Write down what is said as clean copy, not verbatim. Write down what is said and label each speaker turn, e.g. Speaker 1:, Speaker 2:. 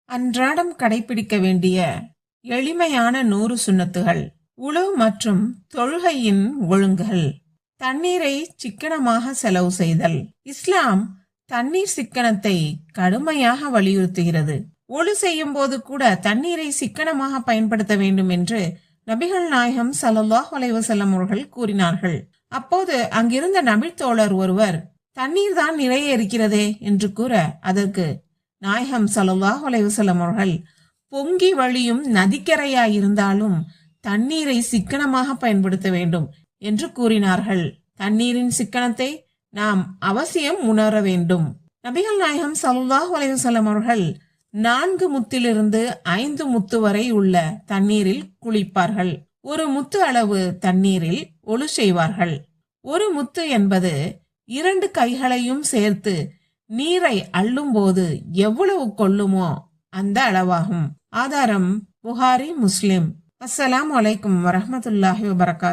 Speaker 1: அன்றாடம் கடைபிடிக்க வேண்டிய எளிமையான 100 சுன்னத்துகள். உளு மற்றும் தொழுகையின் ஒழுங்குகள். தண்ணீரை சிக்கனமாக செலவு செய்தல். இஸ்லாம் தண்ணீர் சிக்கனத்தை கடுமையாக வலியுறுத்துகிறது. ஒழு செய்யும் போது கூட தண்ணீரை சிக்கனமாக பயன்படுத்த வேண்டும் என்று நபிகள் நாயகம் ஸல்லல்லாஹு அலைஹி வஸல்லம் அவர்கள் கூறினார்கள். அப்போது அங்கிருந்த நபித்தோழர் ஒருவர், தண்ணீர் தான் நிறைய இருக்கிறதே என்று கூற, அதற்கு நாயகம் ஸல்லல்லாஹு அலைஹி வஸல்லம் அவர்கள், பொங்கி வழியும் நதிக்கரையாயிருந்தாலும் தண்ணீரை சிக்கனமாக பயன்படுத்த வேண்டும் என்று கூறினார்கள். தண்ணீரின் சிக்கனத்தை நாம் அவசியம் உணர வேண்டும். நபிகள் நாயகம் ஸல்லல்லாஹு அலைஹி வஸல்லம் அவர்கள் 4 முத்திலிருந்து 5 முத்து வரை உள்ள தண்ணீரில் குளிப்பார்கள். ஒரு முத்து அளவு தண்ணீரில் ஒழு செய்வார்கள். ஒரு முத்து என்பது 2 கைகளையும் சேர்த்து நீரை அள்ளும் போது எவ்வளவு கொள்ளுமோ அந்த அளவாகும். ஆதாரம் புகாரி, முஸ்லிம். அஸ்ஸலாமு அலைக்கும் வரஹ்மத்துல்லாஹி வபரகாத்துஹு.